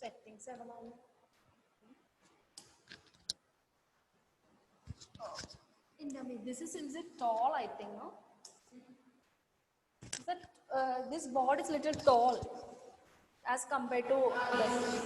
Settings. This is tall, I think, no? But this board is little tall as compared to others.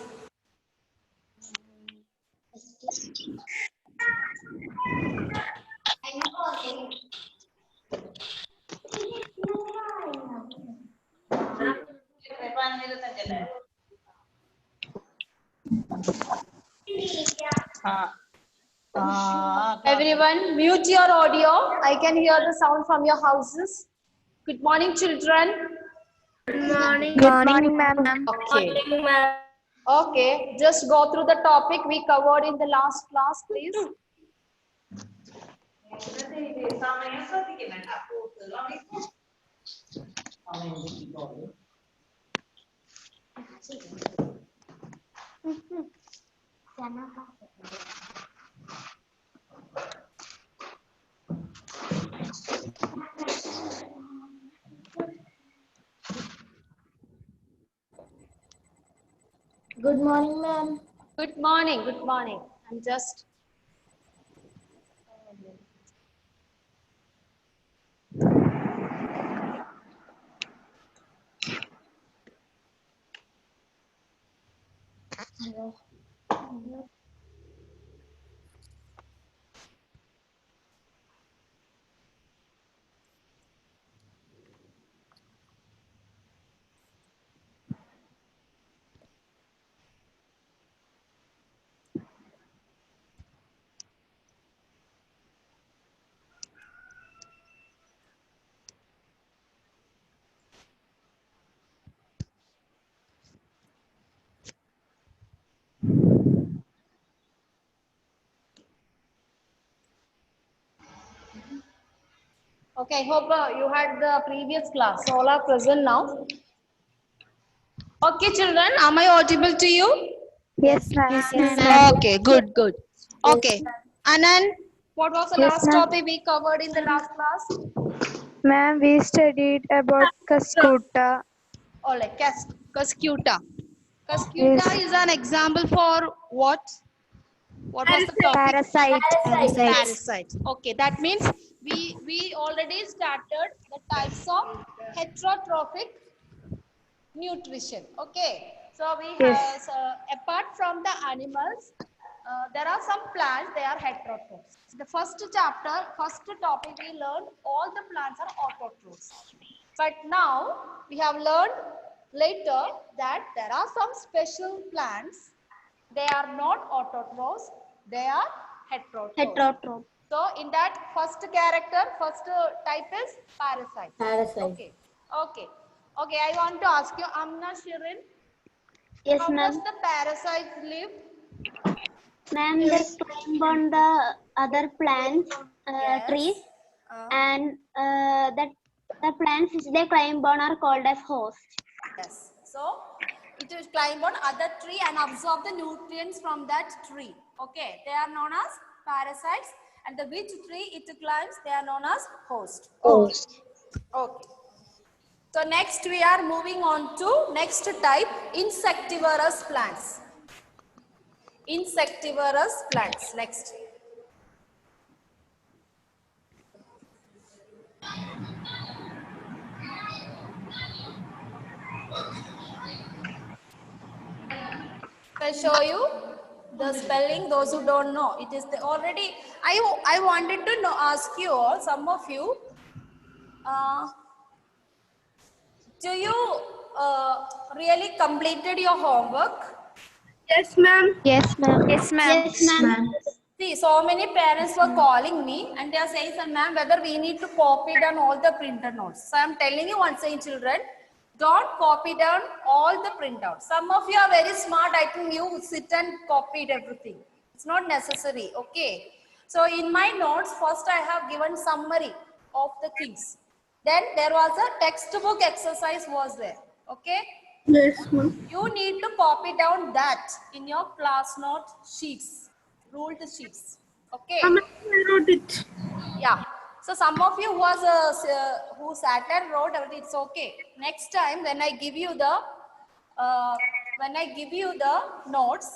Everyone, mute your audio. I can hear the sound from your houses. Good morning, children. Good morning. Good morning, ma'am. Okay. Okay, just go through the topic we covered in the last class, please. Good morning, ma'am. Good morning, good morning. I'm just okay. I hope you had the previous class. All are present now. Okay, children, am I audible to you? Yes, ma'am. Okay, good, good. Okay, Anand, what was the Yes, last ma'am. topic we covered in the last class? Ma'am, we studied about Cascuta. All right, Cascuta. Cascuta Yes. is an example for what? What was the topic? Parasite. Parasite. Okay, that means we already started the types of heterotrophic nutrition. Okay, so we have Yes. apart from the animals, there are some plants. They are heterotrophs. The first chapter, first topic we learned all the plants are autotrophs. But now we have learned later that there are some special plants. They are not autotrophs. They are heterotrophs. Heterotroph. So in that first character, first type is parasite. Parasite. Okay. Okay. Okay. I want to ask you, Amna Shirin, Yes, how does ma'am. the parasite live? Ma'am, they climb on the other plants, Yes. trees, and the plants which they climb on are called as host. Yes. So it will climb on other tree and absorb the nutrients from that tree. Okay. They are known as parasites, and the which tree it climbs, they are known as host. Host. Okay. So next we are moving on to next type, insectivorous plants. Insectivorous plants. Next. I'll show you the spelling. Those who don't know, it is the already. I wanted to know, ask you all, some of you, Uh, do you really completed your homework? Yes, ma'am. Yes, ma'am. Yes, ma'am. See, so many parents were calling me and they are saying, "Sir, ma'am, whether we need to copy down all the printer notes." So I'm telling you once again, children, don't copy down all the printouts. Some of you are very smart. I think you sit and copied everything. It's not necessary. Okay. So in my notes, first I have given summary of the things. Then there was a textbook exercise was there. Okay. Yes, ma'am. You need to copy down that in your class note sheets, ruled sheets. Okay. Ma'am, I wrote it. Yeah. So some of you who sat and wrote everything, it's okay. Next time when I give you the notes,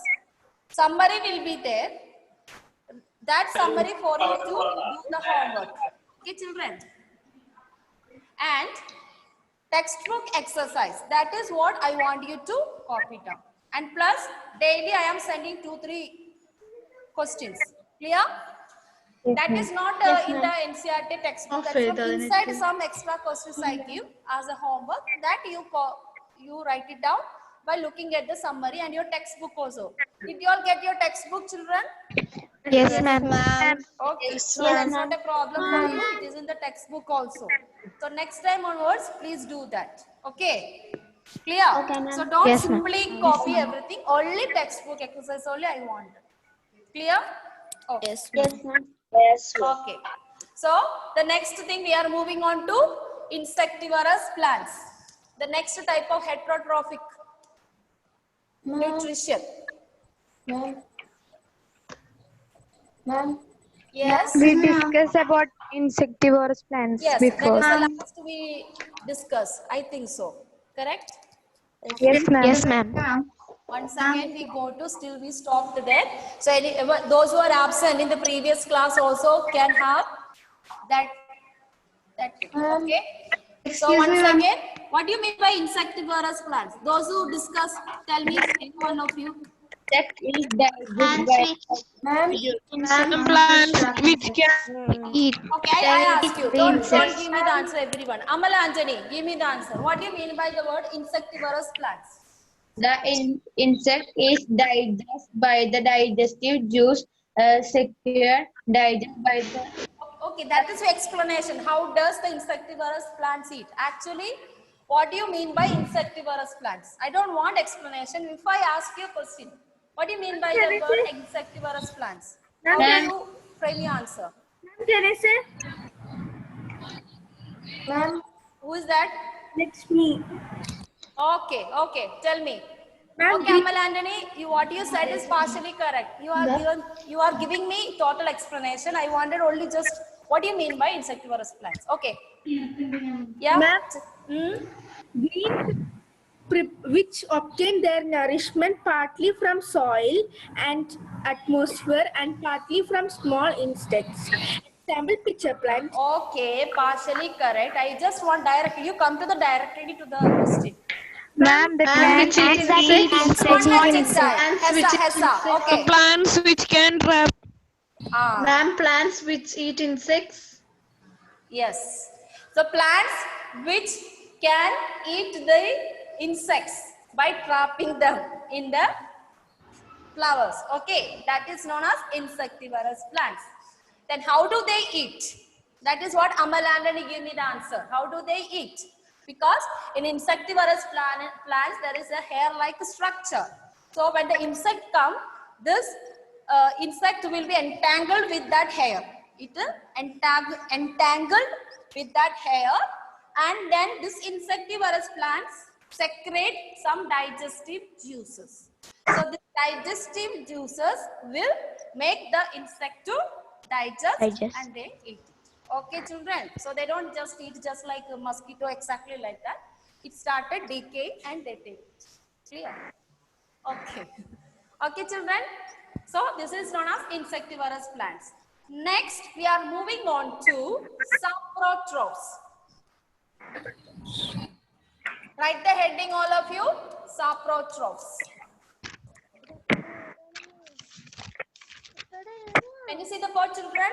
summary will be there. That summary for you to do the homework. Okay, children. And textbook exercise, that is what I want you to copy down. And plus daily I am sending 2-3 questions. Clear? That is not in the NCERT textbook. That's from inside some extra questions I give as a homework that you write it down by looking at the summary and your textbook also. Did you all get your textbook, children? Yes, ma'am. Okay, so that's not a problem for you. It is in the textbook also. So next time onwards, please do that. Okay, clear? Okay, ma'am. So don't Yes, ma'am. simply copy everything. Only textbook exercise only I want. Clear? Okay. Yes, ma'am. Okay. So the next thing we are moving on to insectivorous plants. The next type of heterotrophic nutrition. Yes. We discussed about insectivorous plants Yes, before. that is the last we discussed. I think so. Correct? Yes, ma'am. Yes, ma'am. Once again, we go to still we stopped there. So those who are absent in the previous class also can have that. Okay. So once again, what do you mean by insectivorous plants? Those who discuss, tell me, any one of you. Plants Plants which can eat. Okay, I ask you. Don't give me the answer, everyone. Amala Anjani, give me the answer. What do you mean by the word insectivorous plants? The insect is digested by the digestive juice, secure digest by the Okay, that is the explanation. How does the insectivorous plants eat? Actually, what do you mean by insectivorous plants? I don't want explanation. If I ask you a question, what do you mean by the word insectivorous plants? How do you frame your answer? Can I say? Ma'am, Who is that? it's me. Okay, tell me. Ma'am, Okay, Amal Antony, what you said is partially correct. You are giving me total explanation. I wanted only just what do you mean by insectivorous plants? Okay. Yeah. Ma'am, greens which obtain their nourishment partly from soil and atmosphere and partly from small insects. Example, pitcher plant. Okay, partially correct. I just want directly. You come to the directly to the question. Ma'am, the plant Hessa. Okay. Plants which can trap. Ma'am, plants which eat insects. Yes. So plants which can eat the insects by trapping them in the flowers. Okay. That is known as insectivorous plants. Then how do they eat? That is what Amal Antony gave me the answer. How do they eat? Because in insectivorous plants there is a hair-like structure. So when the insect comes, this insect will be entangled with that hair. It is entangled with that hair, and then this insectivorous plants secrete some digestive juices. So the digestive juices will make the insect to digest. And they eat it. Okay, children. So they don't just eat just like a mosquito, exactly like that. It started decaying and they take it. Clear? Okay. Okay, children. So this is known as insectivorous plants. Next, we are moving on to saprotrophs. Write the heading, all of you. Saprotrophs. Can you see the word, children?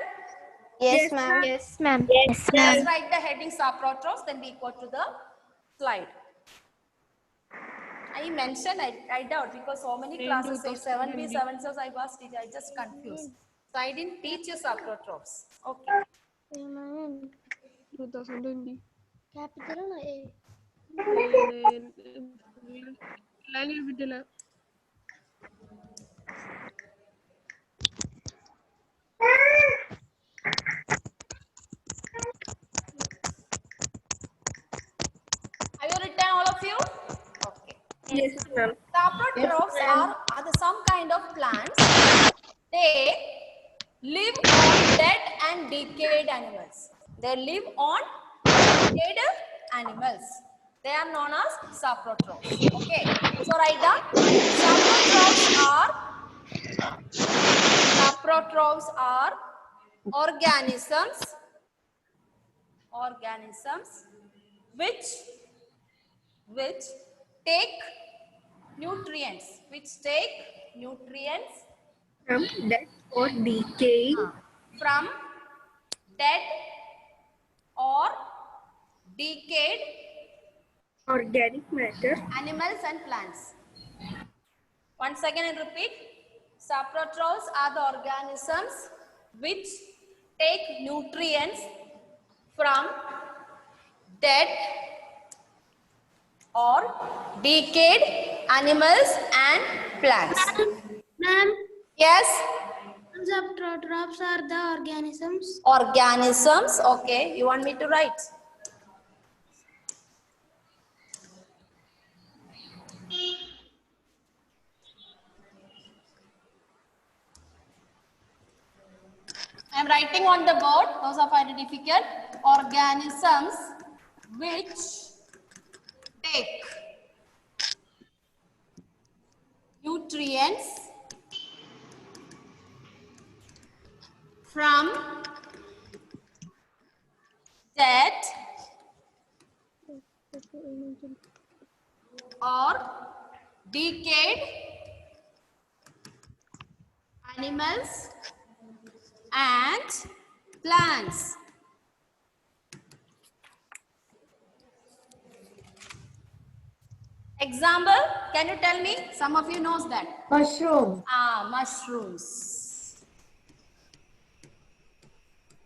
Yes, ma'am. Yes, ma'am. Let's write the heading saprotrophs, then we go to the slide. I mentioned, I doubt, because so many classes say 7B, 7 says I was teaching, I just confused. So I didn't teach you saprotrophs. Okay. 2020. Capital A. Have you written all of you? Okay. Yes, ma'am. Saprotrophs are some kind of plants. They live on dead and decayed animals. They live on decayed animals. They are known as saprotrophs. Okay. So write down. Saprotrophs are organisms which take nutrients, From death or decay, from dead or decayed organic matter. animals and plants. Once again I repeat, saprotrophs are the organisms which take nutrients from dead or decayed animals and plants. Ma'am, Yes, saprotrophs are the organisms. organisms. Okay, you want me to write? I am writing on the board. Those are finding difficult. Organisms which take nutrients from dead or decayed animals and plants. Example, can you tell me? Some of you knows that. Mushroom. Mushrooms.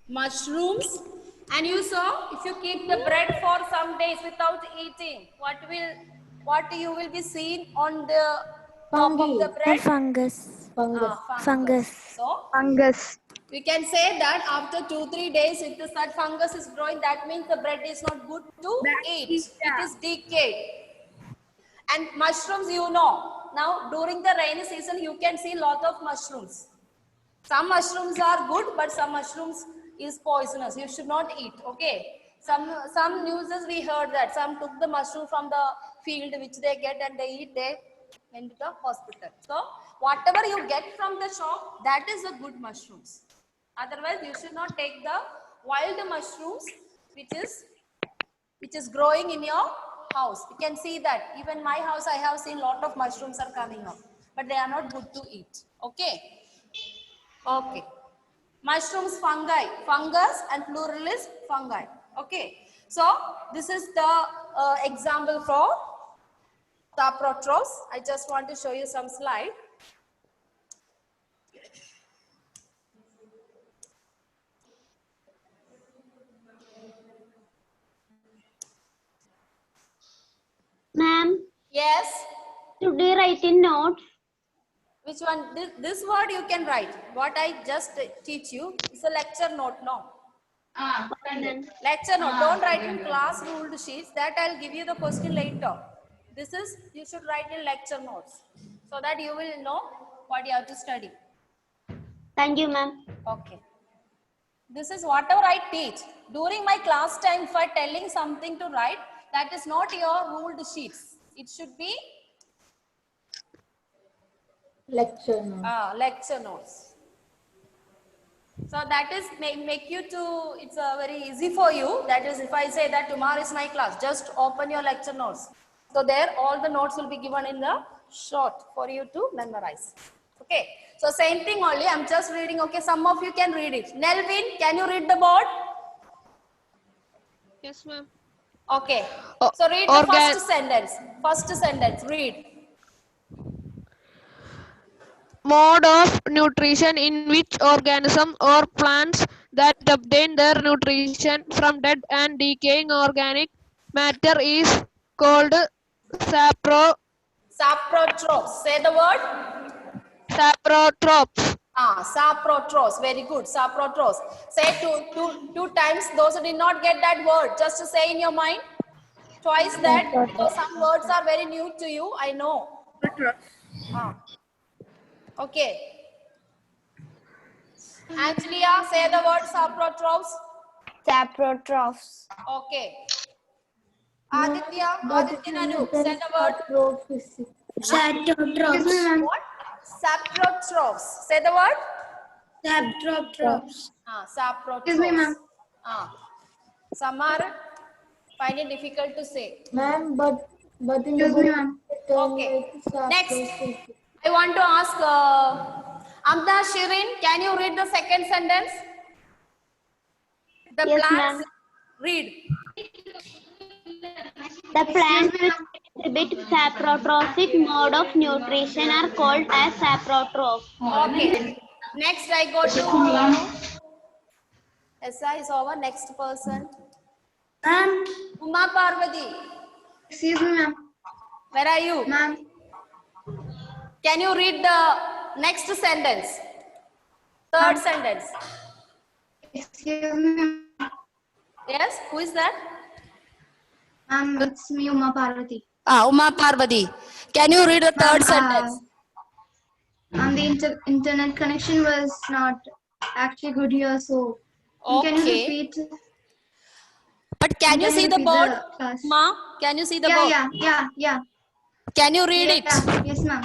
Mushrooms. And you saw, if you keep the bread for some days without eating, what you will be seeing on the top of the bread? Fungus. Fungus. So Fungus. we can say that after 2-3 days, if that fungus is growing, that means the bread is not good to eat. It is decayed. And mushrooms, you know, now during the rainy season, you can see lot of mushrooms. Some mushrooms are good, but some mushrooms is poisonous. You should not eat. Okay. Some newses we heard that some took the mushroom from the field which they get and they eat. They went to the hospital. So whatever you get from the shop, that is the good mushrooms. Otherwise, you should not take the wild mushrooms which is growing in your house. You can see that even my house, I have seen lot of mushrooms are coming up, but they are not good to eat. Okay. Okay. Mushrooms, fungi, fungus, and plural is fungi. Okay. So this is the example for saprotrophs. I just want to show you some slide. Ma'am, Yes. should we write in notes? Which one? This word you can write. What I just teach you is a lecture note. No. Lecture note. Don't write in class ruled sheets. That I'll give you the question later. This is, you should write in lecture notes so that you will know what you have to study. Thank you, ma'am. Okay. This is whatever I teach. During my class time, if I telling something to write, that is not your ruled sheets. It should be Lecture note. lecture notes. So that is make you to, it's very easy for you. That is, if I say that tomorrow is my class, just open your lecture notes. So there all the notes will be given in the short for you to memorize. Okay. So same thing only. I'm just reading. Okay, some of you can read it. Nelvin, can you read the board? Yes, ma'am. Okay. So read the first sentence. First sentence. Read. Mode of nutrition in which organism or plants that obtain their nutrition from dead and decaying organic matter is called sapro Saprotrophs. Say the word. saprotrophs. Saprotrophs. Very good. Saprotrophs. Say two times. Those who did not get that word, just to say in your mind. Twice that, because some words are very new to you. I know. Okay. Angelia, say the word saprotrophs. Saprotrophs. Okay. Aditya Nanu, say the word. Saprotrophs. What? Saprotrophs. Say the word. Saprotrophs. Saprotrophs. Excuse me, ma'am. Samar, find it difficult to say. Ma'am, but in the book, Okay. Next, I want to ask Amna Shirin, can you read the second sentence? The Yes, plants. ma'am. Read. The plants which exhibit saprotrophic mode of nutrition are called as saprotrophs. Okay. Next, I go to SI is over. Next person. Ma'am, Uma Parvati. excuse me, ma'am. Where are you? Ma'am, Can you read the next sentence? Third sentence. excuse me, Yes, who is that? ma'am. It's me, Uma Parvati. Uma Parvati. Can you read the third sentence? And the internet connection was not actually good here, so can you Okay. repeat? But can you see the repeat board? the class? Ma, can you see the board? Yeah. Can you read it? Yes, ma'am.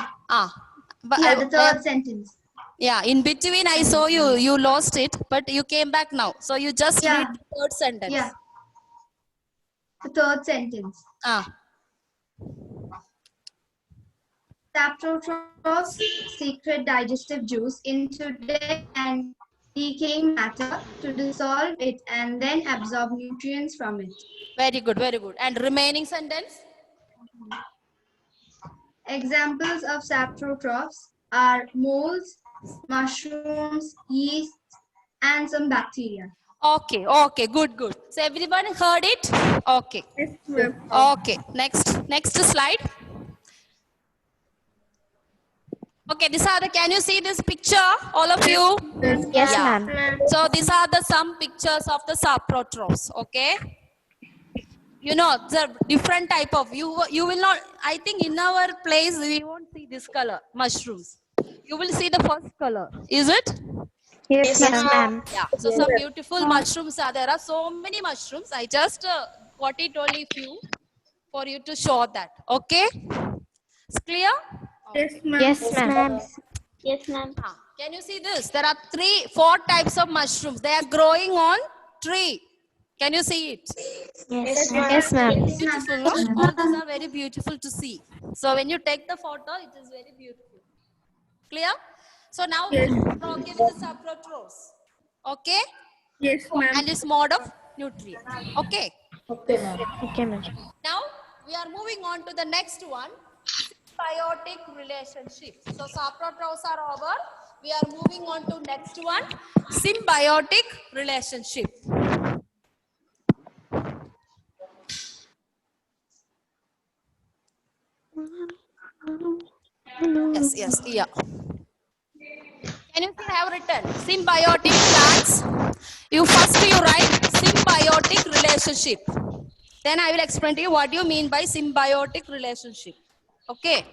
But Yeah, the third sentence. yeah, in between I saw you lost it, but you came back now. So you just Yeah. read the third sentence. Yeah. The third sentence. Saprotrophs secrete digestive juice into dead and decaying matter to dissolve it and then absorb nutrients from it. Very good, very good. And remaining sentence? Examples of saprotrophs are molds, mushrooms, yeast, and some bacteria. Okay, good. So everyone heard it? Okay. Okay, next slide. Okay, can you see this picture, all of you? Yes, Yeah. ma'am. So these are some pictures of the saprotrophs, okay? You know, the different type of, you will not, I think in our place, we won't see this color, mushrooms. You will see the first color, is it? Yes, ma'am. Yeah, so some beautiful mushrooms are there. Are so many mushrooms. I just got it only few for you to show that, okay? It's clear? Yes, ma'am. Yes, ma'am. Can you see this? There are 4 types of mushrooms. They are growing on tree. Can you see it? Yes, ma'am. Beautiful, no? All these are very beautiful to see. So when you take the photo, it is very beautiful. Clear? So now we are okay with the saprotrophs. Okay? Yes, ma'am. And this mode of nutrient. Okay? Okay, ma'am. Now we are moving on to the next one. Symbiotic relationship. So saprotrophs are over. We are moving on to next one. Symbiotic relationship. Yes, yeah. Can you see I have written symbiotic plants? You write symbiotic relationship. Then I will explain to you what you mean by symbiotic relationship. Okay.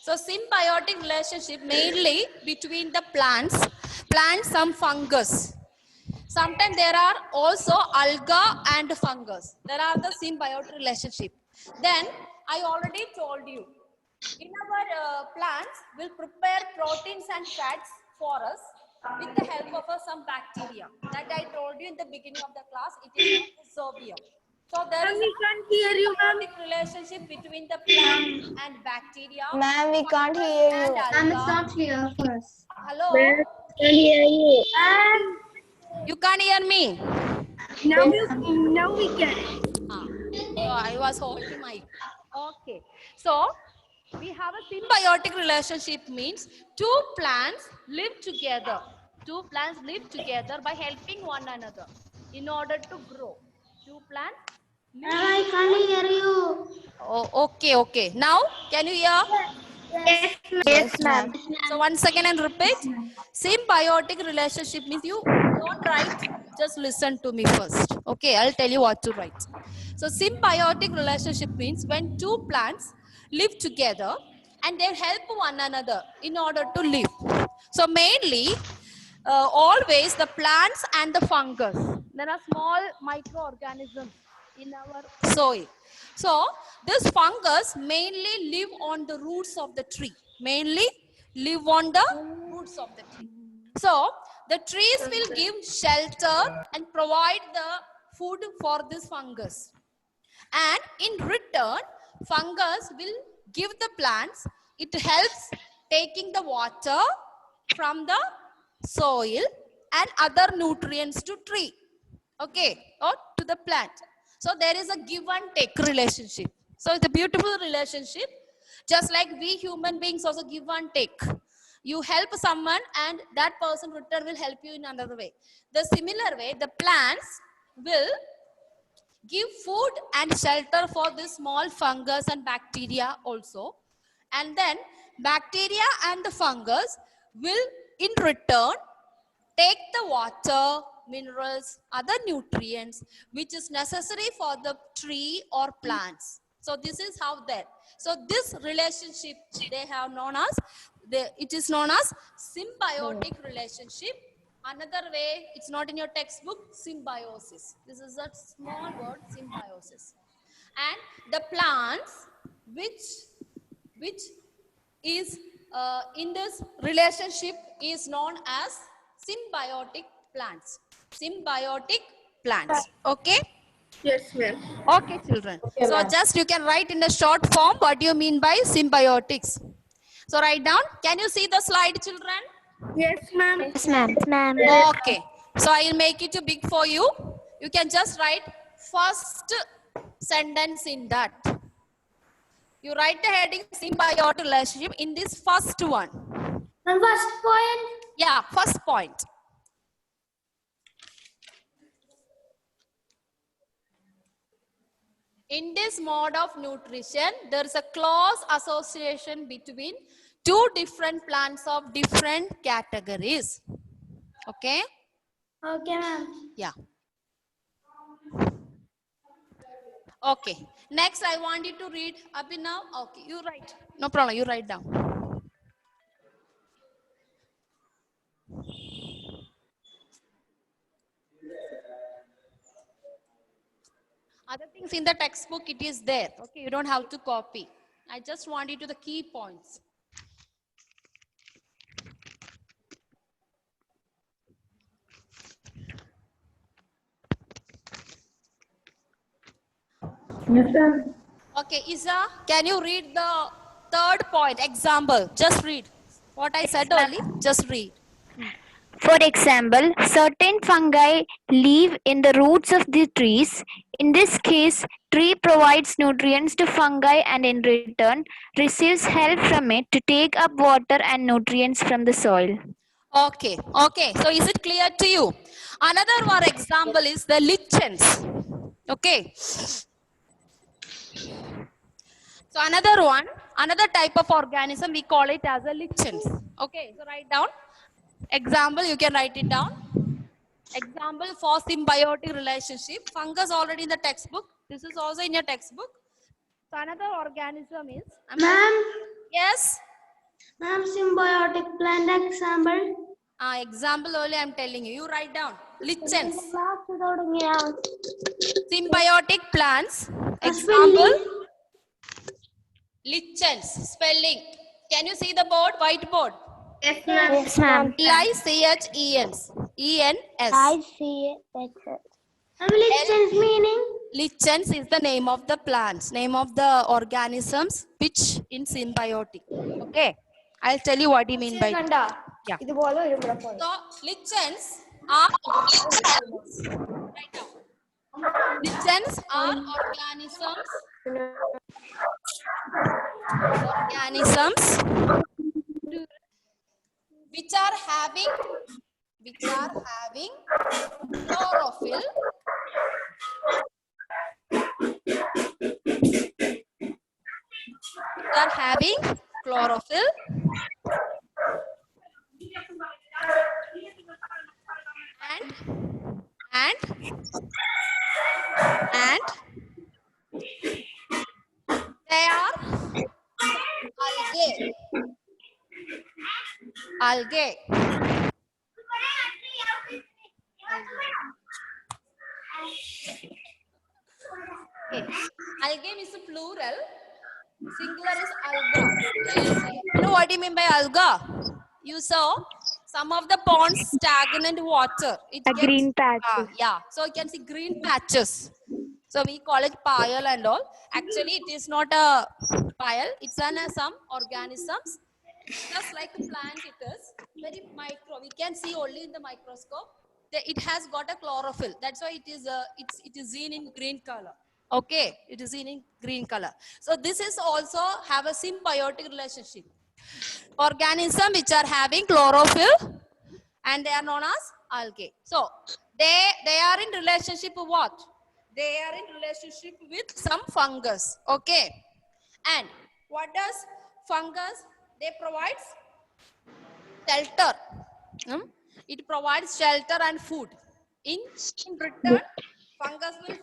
So symbiotic relationship mainly between the plants, some fungus. Sometimes there are also alga and fungus. There are the symbiotic relationship. Then I already told you, in our plants, will prepare proteins and fats for us with the help of some bacteria. That I told you in the beginning of the class, it is rhizobium. So there is We a can't hear you, ma'am. symbiotic relationship between the plant and bacteria. Ma'am, we can't fungus hear and you. Ma'am, it's alga. not clear for us. Hello? Can hear you. You can't hear me? Now we can. So I was holding my. Okay. So we have a symbiotic relationship means two plants live together. Two plants live together by helping one another in order to grow. Two plants. I can't hear you. Oh, okay. Now can you hear? Yes, ma'am. So once again and repeat. Symbiotic relationship means you don't write, just listen to me first. Okay, I'll tell you what to write. So symbiotic relationship means when two plants live together and they help one another in order to live. So mainly, always the plants and the fungus. There are small microorganisms in our soil. So this fungus mainly live on the roots of the tree. Mainly live on the roots of the tree. So the trees will give shelter and provide the food for this fungus. And in return, fungus will give the plants, it helps taking the water from the soil and other nutrients to tree. Okay, or to the plant. So there is a give and take relationship. So it's a beautiful relationship. Just like we human beings also give and take. You help someone and that person return will help you in another way. The similar way, the plants will give food and shelter for this small fungus and bacteria also. And then bacteria and the fungus will in return take the water, minerals, other nutrients which is necessary for the tree or plants. So this is how that. So this relationship they have known as, it is known as symbiotic relationship. Another way, it's not in your textbook, symbiosis. This is a small word, symbiosis. And the plants which is in this relationship is known as symbiotic plants. Symbiotic plants. Okay? Yes, ma'am. Okay, children. So just you can write in the short form what you mean by symbiotics. So write down. Can you see the slide, children? Yes, ma'am. Yes, ma'am. Okay. So I will make it too big for you. You can just write first sentence in that. You write the heading symbiotic relationship in this first one. And first point. Yeah, first point. In this mode of nutrition, there is a close association between two different plants of different categories. Okay? Okay, ma'am. Yeah. Okay. Next, I want you to read Abhinav. Okay, you write. No problem. You write down. Other things in the textbook, it is there. Okay, you don't have to copy. I just want you to the key points. Okay, Isa, can you read the third point? Example, just read. What I said earlier, just read. For example, certain fungi live in the roots of the trees. In this case, tree provides nutrients to fungi and in return receives help from it to take up water and nutrients from the soil. Okay, okay. So is it clear to you? Another one example is the lichens. Okay. So another type of organism, we call it as a lichens. Okay, so write down. Example, you can write it down. Example for symbiotic relationship. Fungus already in the textbook. This is also in your textbook. So another organism is. Ma'am. Yes. Ma'am, symbiotic plant example. Example only I am telling you. You write down. Lichens. Symbiotic plants. Example. Lichens. Spelling. Can you see the board? Whiteboard. Yes, ma'am. Yes, ma'am. Lichens. E-N-S. I see it. Lichens meaning? Lichens is the name of the plants, name of the organisms which in symbiotic. Okay, I'll tell you what you mean by it. Yeah. So lichens are organisms. Right now. Lichens are organisms which are having chlorophyll. They are having chlorophyll and they are algae. Okay. Algae is plural. Singular is alga. You know what do you mean by alga? You saw some of the ponds stagnant water. It gets, green patches. yeah. So you can see green patches. So we call it pile and all. Actually, it is not a pile. It's some organisms. Just like a plant, it is very micro. We can see only in the microscope. It has got a chlorophyll. That's why it is seen in green color. Okay, it is seen in green color. So this is also have a symbiotic relationship. Organisms which are having chlorophyll and they are known as algae. So they are in relationship with what? They are in relationship with some fungus. Okay. And what does fungus? They provide shelter. It provides shelter and food. In return, fungus will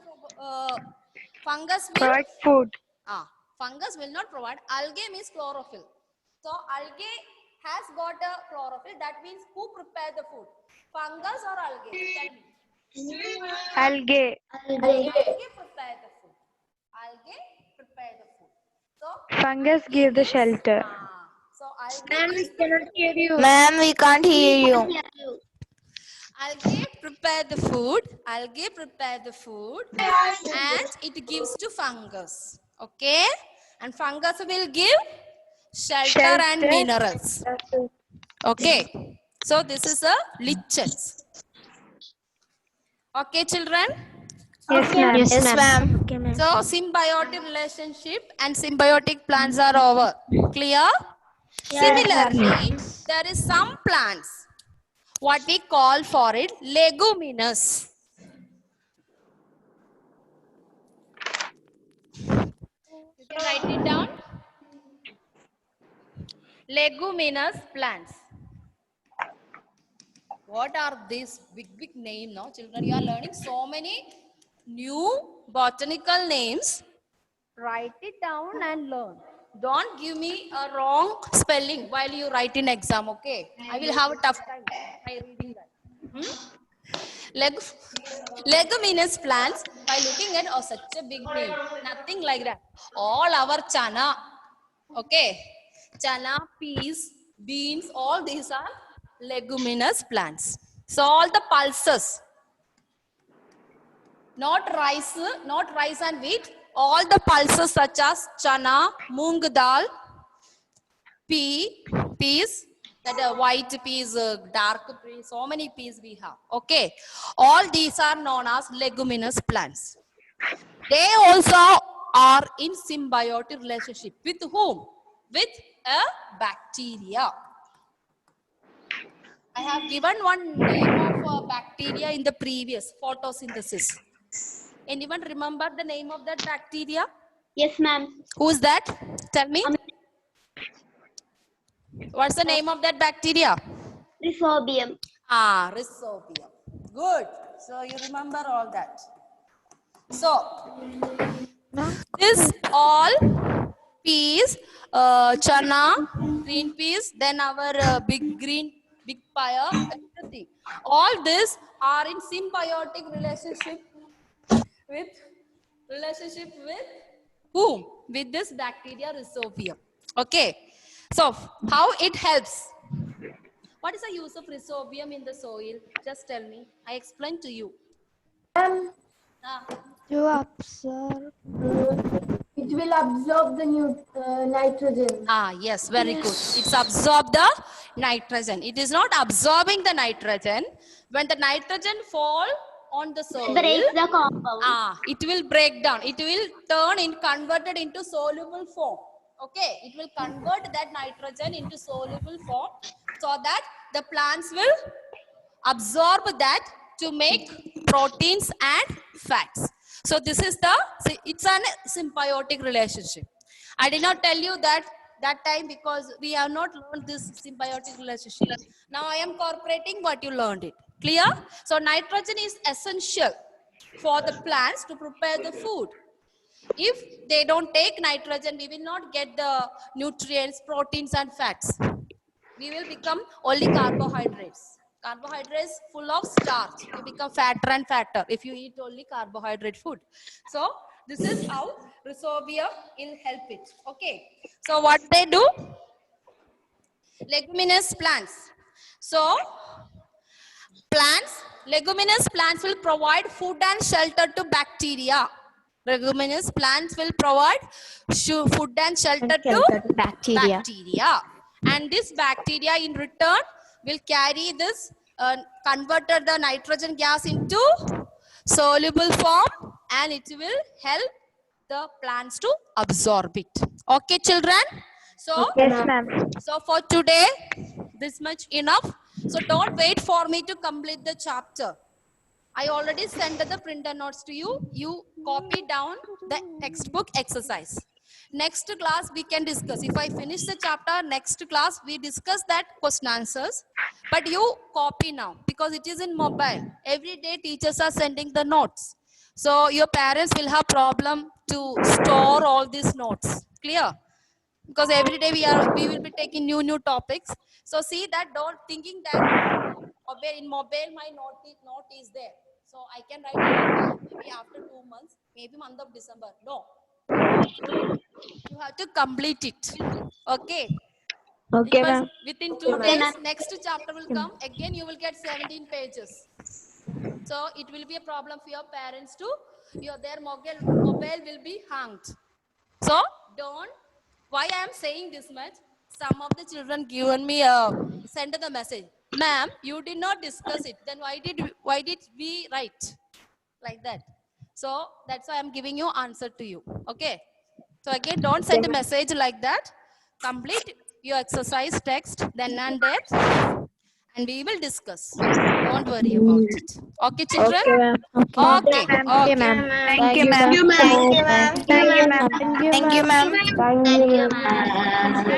Provide food. Fungus will not provide. Algae means chlorophyll. So algae has got a chlorophyll. That means who prepare the food? Fungus or algae? Tell me. Algae. Algae prepare the food. Algae prepare the food. So Fungus give the shelter. So algae Ma'am, we can't hear you. Algae prepare the food. Algae prepare the food, and it gives to fungus. Okay, and fungus will give shelter and minerals. Okay, so this is a lichens. Okay, children. Yes, ma'am. Yes, ma'am. Okay, ma'am. So symbiotic relationship and symbiotic plants are over. Clear? Similarly, there is some plants, what we call for it, leguminous. You can write it down. Leguminous plants. What are these big names now, children? You are learning so many new botanical names. Write it down and learn. Don't give me a wrong spelling while you write in exam, okay? I will have a tough time by reading that. Leguminous plants, by looking at such a big name, nothing like that. All our chana, okay? Chana, peas, beans, all these are leguminous plants. So all the pulses, not rice and wheat, all the pulses such as chana, moong dal, peas, that white peas, dark peas, so many peas we have. Okay, all these are known as leguminous plants. They also are in symbiotic relationship with whom? With a bacteria. I have given one name of bacteria in the previous photosynthesis. Anyone remember the name of that bacteria? Yes, ma'am. Who's that? Tell me. What's the name of that bacteria? Rhizobium. Rhizobium. Good. So you remember all that. So this all peas, chana, green peas, then our big paya, everything. All this are in symbiotic relationship with whom? With this bacteria Rhizobium. Okay. So how it helps? What is the use of Rhizobium in the soil? Just tell me. I explain to you. To observe. It will absorb the nitrogen. Yes, very good. It's absorb the nitrogen. It is not absorbing the nitrogen. When the nitrogen fall on the soil, Breaks the compound. it will break down. It will converted into soluble form. Okay, it will convert that nitrogen into soluble form so that the plants will absorb that to make proteins and fats. So this is it's a symbiotic relationship. I did not tell you that time because we have not learned this symbiotic relationship. Now I am incorporating what you learned it. Clear? So nitrogen is essential for the plants to prepare the food. If they don't take nitrogen, we will not get the nutrients, proteins and fats. We will become only carbohydrates. Carbohydrates full of starch. You become fatter and fatter if you eat only carbohydrate food. So this is how Rhizobium will help it. Okay. So what they do? Leguminous plants. So leguminous plants will provide food and shelter to bacteria. Leguminous plants will provide food and shelter to bacteria. And this bacteria in return will carry this, converted the nitrogen gas into soluble form, and it will help the plants to absorb it. Okay, children? So, Yes, ma'am. so for today, this much enough. So don't wait for me to complete the chapter. I already sent the printer notes to you. You copy down the textbook exercise. Next class we can discuss. If I finish the chapter, next class we discuss that question answers. But you copy now because it is in mobile. Every day teachers are sending the notes. So your parents will have problem to store all these notes. Clear? Because every day we will be taking new topics. So see that, don't thinking that in mobile my note is there. So I can write maybe after 2 months, maybe month of December. No. You have to complete it. Okay. Okay, Because ma'am. within 2 days, next chapter will come. Again, you will get 17 pages. So it will be a problem for your parents to, their mobile will be hanged. So don't. Why I am saying this much? Some of the children given me send the message, ma'am, you did not discuss it. Then why did we write like that? So that's why I'm giving you answer to you. Okay. So again, don't send a message like that. Complete your exercise text then and there, and we will discuss. Don't worry about it. Okay, children? Okay, ma'am. Okay. Okay, ma'am. Thank you, ma'am. Thank you, ma'am. Thank you, ma'am. Thank you, ma'am. Thank you, ma'am.